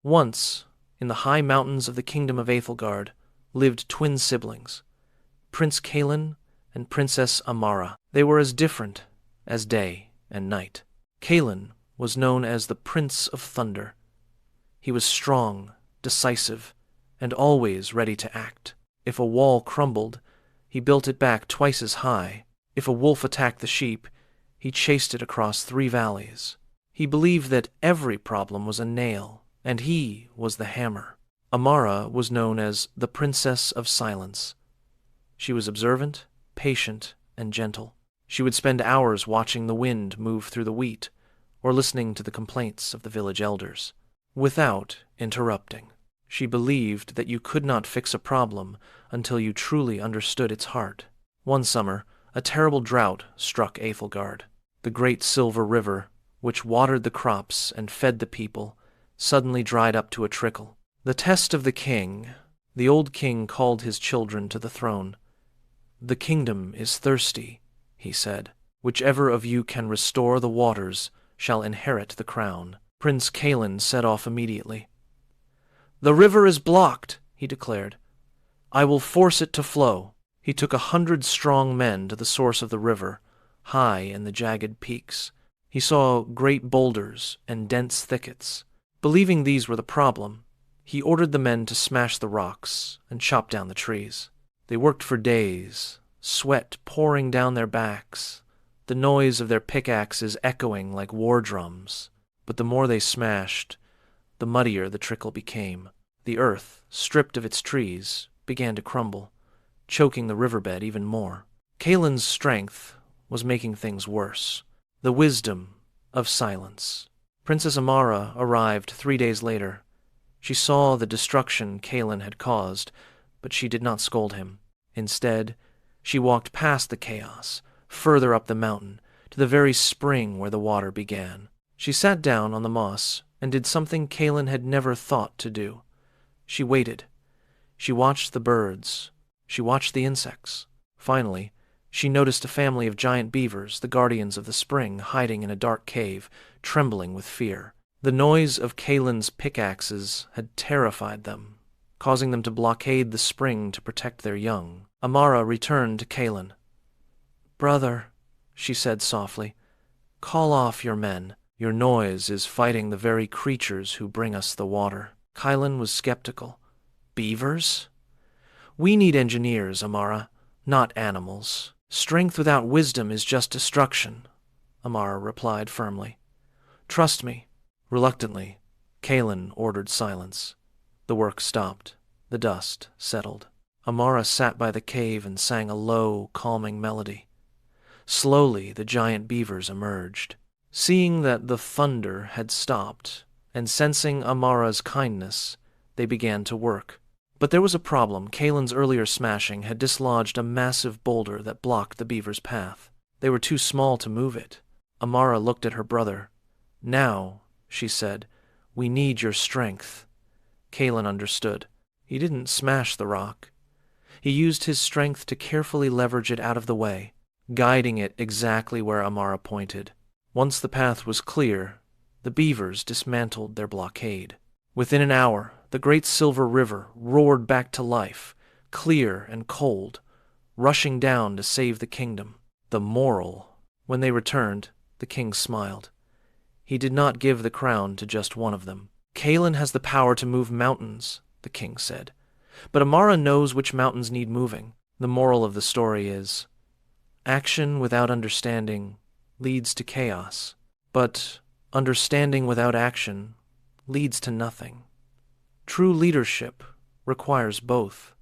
Once, in the high mountains of the Kingdom of Aethelgard, lived twin siblings, Prince Kaelen and Princess Amara. They were as different as day and night. Kaelen was known as the Prince of Thunder. He was strong, decisive, and always ready to act. If a wall crumbled, he built it back twice as high. If a wolf attacked the sheep, he chased it across 3 valleys. He believed that every problem was a nail, and he was the hammer. Amara was known as the Princess of Silence. She was observant, patient, and gentle. She would spend hours watching the wind move through the wheat, or listening to the complaints of the village elders, without interrupting. She believed that you could not fix a problem until you truly understood its heart. One summer, a terrible drought struck Aethelgard. The great silver river, which watered the crops and fed the people, suddenly dried up to a trickle. The test of the king. The old king called his children to the throne. "The kingdom is thirsty," he said. "Whichever of you can restore the waters shall inherit the crown." Prince Kaelen set off immediately. "The river is blocked," he declared. "I will force it to flow." He took 100 strong men to the source of the river, high in the jagged peaks. He saw great boulders and dense thickets. Believing these were the problem, he ordered the men to smash the rocks and chop down the trees. They worked for days, sweat pouring down their backs, the noise of their pickaxes echoing like war drums. But the more they smashed, the muddier the trickle became. The earth, stripped of its trees, began to crumble, choking the riverbed even more. Kaelen's strength was making things worse. The wisdom of silence. Princess Amara arrived 3 days later. She saw the destruction Kaelen had caused, but she did not scold him. Instead, she walked past the chaos, further up the mountain, to the very spring where the water began. She sat down on the moss and did something Kaelen had never thought to do. She waited. She watched the birds. She watched the insects. Finally, she noticed a family of giant beavers, the guardians of the spring, hiding in a dark cave, trembling with fear. The noise of Kaelen's pickaxes had terrified them, causing them to blockade the spring to protect their young. Amara returned to Kaelen. "Brother," she said softly, "call off your men. Your noise is fighting the very creatures who bring us the water." Kaelen was skeptical. "Beavers? We need engineers, Amara, not animals. Strength without wisdom is just destruction," Amara replied firmly. "Trust me." Reluctantly, Kaelen ordered silence. The work stopped. The dust settled. Amara sat by the cave and sang a low, calming melody. Slowly, the giant beavers emerged. Seeing that the thunder had stopped, and sensing Amara's kindness, they began to work. But there was a problem. Kaelen's earlier smashing had dislodged a massive boulder that blocked the beavers' path. They were too small to move it. Amara looked at her brother. "Now," she said, "we need your strength." Kaelen understood. He didn't smash the rock. He used his strength to carefully leverage it out of the way, guiding it exactly where Amara pointed. Once the path was clear, the beavers dismantled their blockade. Within an hour, the great silver river roared back to life, clear and cold, rushing down to save the kingdom. The moral. When they returned, the king smiled. He did not give the crown to just one of them. "Kaelen has the power to move mountains," the king said. "But Amara knows which mountains need moving." The moral of the story is, action without understanding leads to chaos, but understanding without action leads to nothing. True leadership requires both.